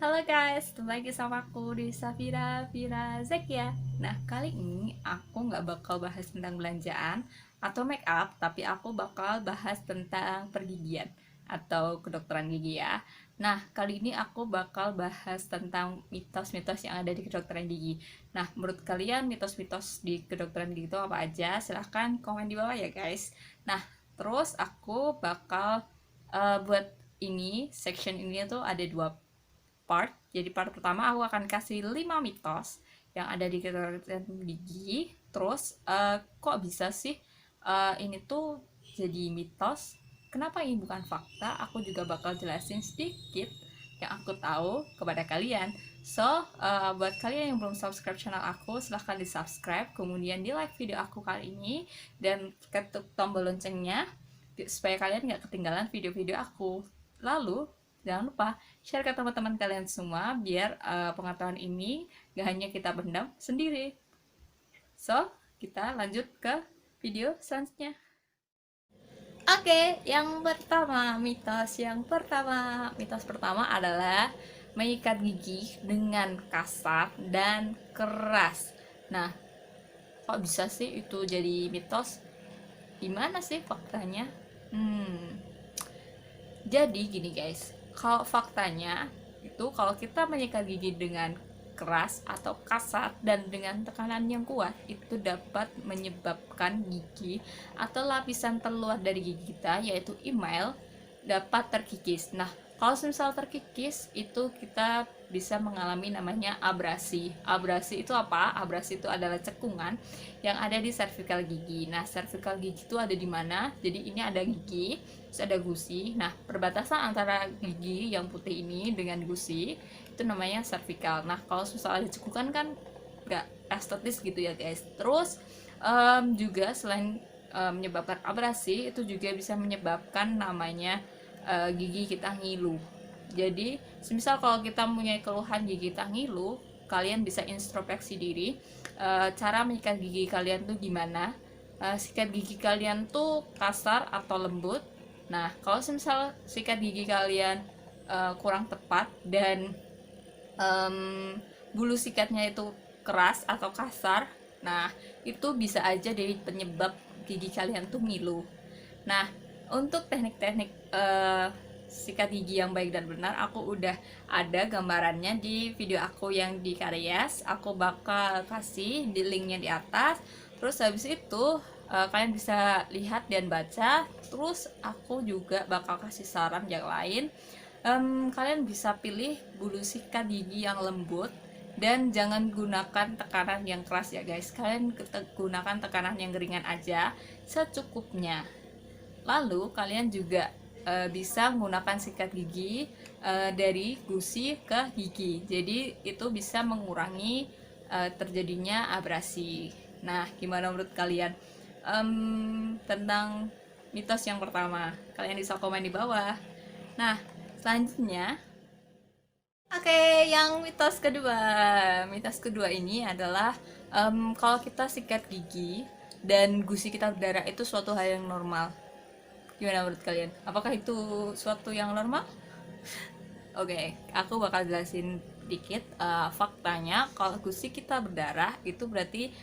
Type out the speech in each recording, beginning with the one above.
Halo guys, kembali lagi sama aku di Safira Vira Zekia. Nah, kali ini aku nggak bakal bahas tentang belanjaan atau make up, tapi aku bakal bahas tentang pergigian atau kedokteran gigi ya. Nah, kali ini aku bakal bahas tentang mitos-mitos yang ada di kedokteran gigi. Nah, menurut kalian mitos-mitos di kedokteran gigi itu apa aja? Silahkan komen di bawah ya guys. Nah, terus aku bakal buat ini, section ini tuh ada dua part. Jadi part pertama aku akan kasih 5 mitos yang ada di kedokteran gigi. Terus kok bisa sih ini tuh jadi mitos? Kenapa ini bukan fakta? Aku juga bakal jelasin sedikit yang aku tahu kepada kalian. So, buat kalian yang belum subscribe channel aku, silahkan di subscribe, kemudian di like video aku kali ini, dan ketuk tombol loncengnya supaya kalian nggak ketinggalan video-video aku. Lalu, jangan lupa share ke teman-teman kalian semua biar pengetahuan ini gak hanya kita pendam sendiri. So, kita lanjut ke video selanjutnya. Oke, mitos pertama adalah mengikat gigi dengan kasar dan keras. Nah, kok bisa sih itu jadi mitos? Gimana sih faktanya? Jadi gini guys, kalau faktanya itu kalau kita menyikat gigi dengan keras atau kasar dan dengan tekanan yang kuat, itu dapat menyebabkan gigi atau lapisan terluar dari gigi kita, yaitu email, dapat terkikis. Nah, kalau misal terkikis itu kita bisa mengalami namanya abrasi. Abrasi itu apa? Abrasi itu adalah cekungan yang ada di cervical gigi. Nah, cervical gigi itu ada di mana? Jadi ini ada gigi, terus ada gusi. Nah, perbatasan antara gigi yang putih ini dengan gusi itu namanya cervical. Nah, kalau misal ada cekungan kan nggak estetis gitu ya guys. Terus juga selain menyebabkan abrasi, itu juga bisa menyebabkan namanya gigi kita ngilu. Jadi, semisal kalau kita punya keluhan gigi kita ngilu, kalian bisa introspeksi diri. Cara menyikat gigi kalian tuh gimana? Sikat gigi kalian tuh kasar atau lembut? Nah, kalau semisal sikat gigi kalian kurang tepat dan bulu sikatnya itu keras atau kasar, nah itu bisa aja jadi penyebab gigi kalian tuh ngilu. Nah, untuk teknik-teknik sikat gigi yang baik dan benar, aku udah ada gambarannya di video aku yang di Karyas. Aku bakal kasih di linknya di atas. Terus habis itu kalian bisa lihat dan baca. Terus aku juga bakal kasih saran yang lain. Kalian bisa pilih bulu sikat gigi yang lembut dan jangan gunakan tekanan yang keras ya guys. Kalian gunakan tekanan yang ringan aja secukupnya. Lalu kalian juga bisa menggunakan sikat gigi dari gusi ke gigi. Jadi itu bisa mengurangi terjadinya abrasi. Nah, gimana menurut kalian tentang mitos yang pertama? Kalian bisa komen di bawah. Nah, selanjutnya, oke, yang mitos kedua ini adalah kalau kita sikat gigi dan gusi kita berdarah itu suatu hal yang normal. Gimana menurut kalian? Apakah itu suatu yang normal? Oke, aku bakal jelasin dikit faktanya. Kalau gusi kita berdarah itu berarti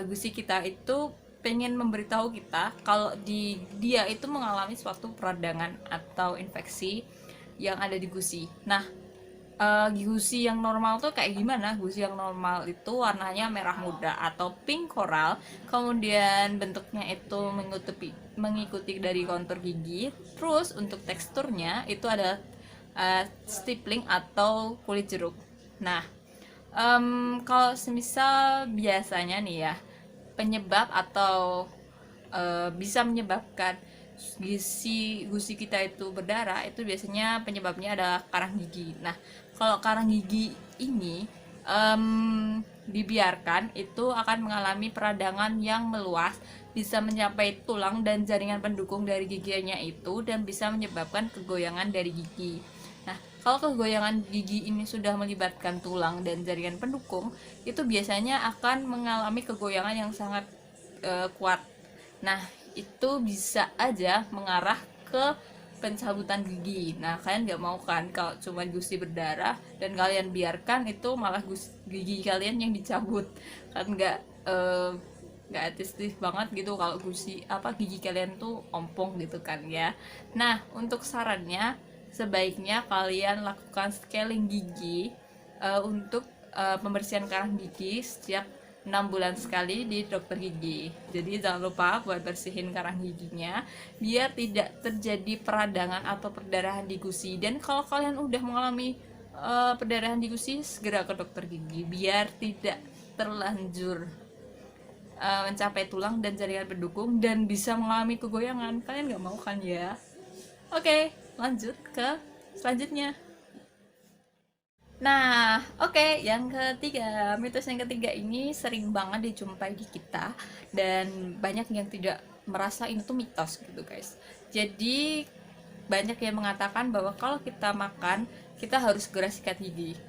gusi kita itu pengen memberitahu kita kalau dia itu mengalami suatu peradangan atau infeksi yang ada di gusi. Nah, gusi yang normal tuh kayak gimana? Gusi yang normal itu warnanya merah muda atau pink coral, kemudian bentuknya itu mengikuti dari kontur gigi. Terus untuk teksturnya itu ada stippling atau kulit jeruk. Nah, kalau semisal biasanya nih ya, penyebab atau bisa menyebabkan gusi kita itu berdarah itu biasanya penyebabnya adalah karang gigi. Nah, kalau karang gigi ini dibiarkan itu akan mengalami peradangan yang meluas, bisa mencapai tulang dan jaringan pendukung dari giginya itu dan bisa menyebabkan kegoyangan dari gigi. Nah, kalau kegoyangan gigi ini sudah melibatkan tulang dan jaringan pendukung, itu biasanya akan mengalami kegoyangan yang sangat kuat. Nah, itu bisa aja mengarah ke pencabutan gigi. Nah, kalian nggak mau kan kalau cuma gusi berdarah dan kalian biarkan itu malah gigi kalian yang dicabut, kan nggak etis banget gitu kalau gigi kalian tuh ompong gitu kan ya. Nah, untuk sarannya sebaiknya kalian lakukan scaling gigi untuk pembersihan karang gigi setiap 6 bulan sekali di dokter gigi. Jadi jangan lupa buat bersihin karang giginya biar tidak terjadi peradangan atau perdarahan di gusi. Dan kalau kalian udah mengalami perdarahan di gusi, segera ke dokter gigi biar tidak terlanjur mencapai tulang dan jaringan pendukung dan bisa mengalami kegoyangan. Kalian nggak mau kan ya? Oke, lanjut ke selanjutnya. Nah, oke, yang ketiga, mitos yang ketiga ini sering banget dijumpai di kita dan banyak yang tidak merasa ini tuh mitos gitu, guys. Jadi banyak yang mengatakan bahwa kalau kita makan, kita harus segera sikat gigi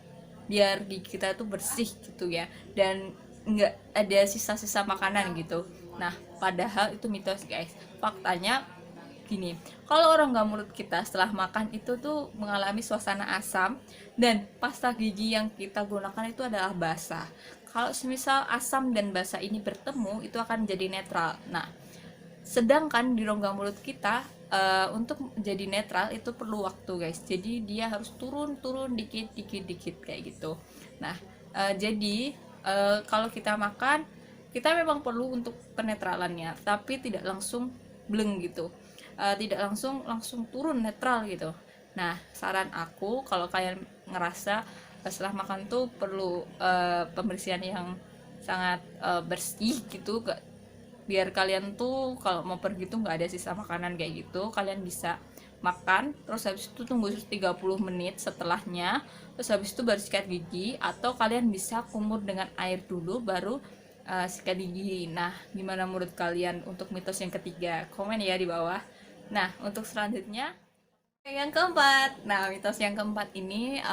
biar gigi kita tuh bersih gitu ya dan nggak ada sisa-sisa makanan gitu. Nah, padahal itu mitos, guys. Faktanya gini, kalau rongga mulut kita setelah makan itu tuh mengalami suasana asam dan pasta gigi yang kita gunakan itu adalah basah. Kalau semisal asam dan basah ini bertemu itu akan jadi netral. Nah, sedangkan di rongga mulut kita untuk jadi netral itu perlu waktu, guys. Jadi dia harus turun dikit kayak gitu. Nah, jadi kalau kita makan kita memang perlu untuk penetralannya, tapi tidak langsung bleng gitu. Tidak langsung turun netral gitu. Nah, saran aku kalau kalian ngerasa setelah makan tuh perlu pembersihan yang sangat bersih gitu, biar kalian tuh kalau mau pergi tuh nggak ada sisa makanan kayak gitu, kalian bisa makan terus habis itu tunggu 30 menit setelahnya, terus habis itu baru sikat gigi, atau kalian bisa kumur dengan air dulu baru sikat gigi. Nah, gimana menurut kalian untuk mitos yang ketiga? Komen ya di bawah. Nah, untuk selanjutnya yang keempat. Nah, mitos yang keempat ini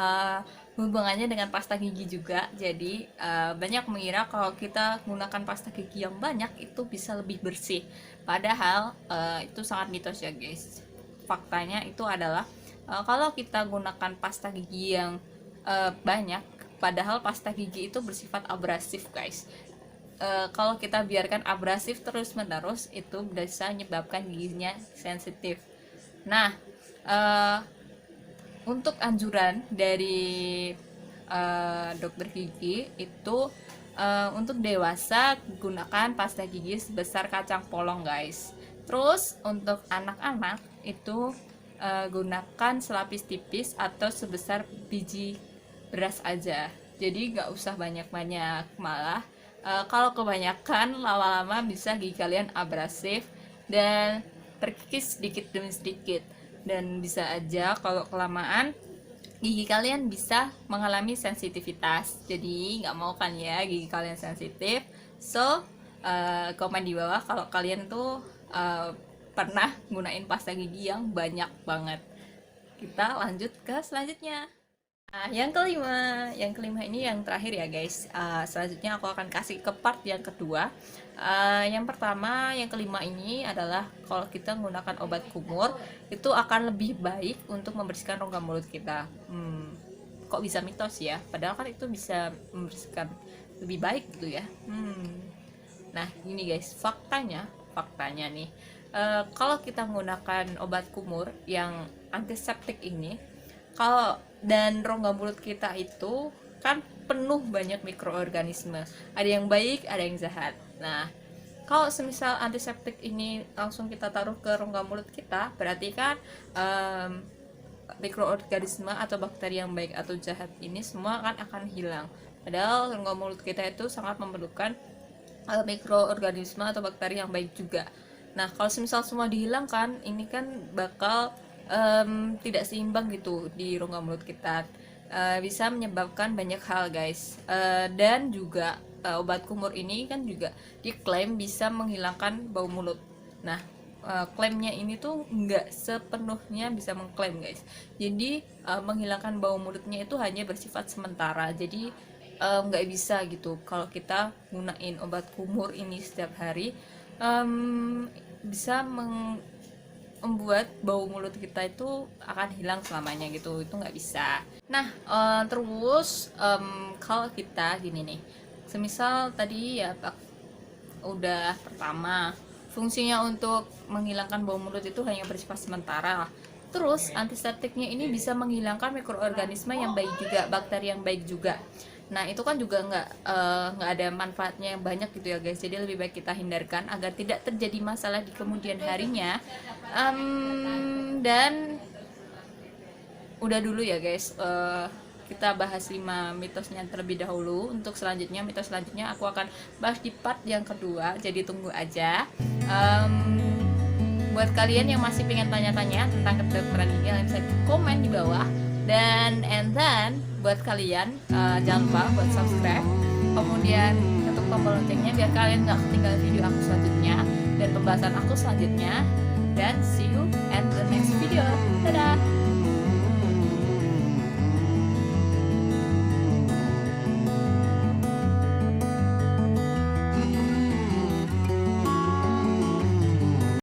hubungannya dengan pasta gigi juga. Jadi, banyak mengira kalau kita menggunakan pasta gigi yang banyak itu bisa lebih bersih. Padahal itu sangat mitos ya, guys. Faktanya itu adalah kalau kita gunakan pasta gigi yang banyak, padahal pasta gigi itu bersifat abrasif, guys. Kalau kita biarkan abrasif terus-menerus itu bisa menyebabkan giginya sensitif. Nah, uh, untuk anjuran dari dokter gigi itu untuk dewasa gunakan pasta gigi sebesar kacang polong, guys. Terus untuk anak-anak itu gunakan selapis tipis atau sebesar biji beras aja. Jadi nggak usah banyak-banyak, malah kalau kebanyakan lama-lama bisa gigi kalian abrasif dan terkikis sedikit demi sedikit, dan bisa aja kalau kelamaan gigi kalian bisa mengalami sensitivitas. Jadi nggak mau kan ya gigi kalian sensitif. So komen di bawah kalau kalian tuh pernah gunain pasta gigi yang banyak banget. Kita lanjut ke selanjutnya. Nah, yang kelima ini yang terakhir ya, guys. Selanjutnya aku akan kasih ke part yang kedua. Yang pertama, yang kelima ini adalah kalau kita menggunakan obat kumur itu akan lebih baik untuk membersihkan rongga mulut kita. Kok bisa mitos ya? Padahal kan itu bisa membersihkan lebih baik gitu ya. Nah, gini guys, faktanya nih, kalau kita menggunakan obat kumur yang antiseptik ini, kalau dan rongga mulut kita itu kan penuh banyak mikroorganisme, ada yang baik ada yang jahat. Nah, kalau semisal antiseptik ini langsung kita taruh ke rongga mulut kita, berarti kan mikroorganisme atau bakteri yang baik atau jahat ini semua kan akan hilang. Padahal rongga mulut kita itu sangat memerlukan mikroorganisme atau bakteri yang baik juga. Nah, kalau semisal semua dihilangkan, ini kan bakal tidak seimbang gitu di rongga mulut kita. Bisa menyebabkan banyak hal, guys. Dan juga obat kumur ini kan juga diklaim bisa menghilangkan bau mulut. Nah, klaimnya ini tuh nggak sepenuhnya bisa mengklaim, guys. Jadi menghilangkan bau mulutnya itu hanya bersifat sementara. Jadi nggak bisa gitu kalau kita gunain obat kumur ini setiap hari, bisa membuat bau mulut kita itu akan hilang selamanya gitu, itu nggak bisa. Nah, terus kalau kita gini nih, semisal tadi ya udah pertama fungsinya untuk menghilangkan bau mulut itu hanya bersifat sementara. Terus antiseptiknya ini bisa menghilangkan mikroorganisme yang baik juga, bakteri yang baik juga. Nah itu kan juga nggak ada manfaatnya yang banyak gitu ya guys. Jadi lebih baik kita hindarkan agar tidak terjadi masalah di kemudian harinya. Dan udah dulu ya guys, kita bahas 5 mitosnya terlebih dahulu. Untuk selanjutnya, mitos selanjutnya aku akan bahas di part yang kedua, jadi tunggu aja. Buat kalian yang masih pengen tanya-tanya tentang kedokteran ini, kalian bisa komen di bawah. Dan buat kalian jangan lupa buat subscribe, kemudian ketuk tombol loncengnya biar kalian nggak ketinggalan video aku selanjutnya dan pembahasan aku selanjutnya. Dan see you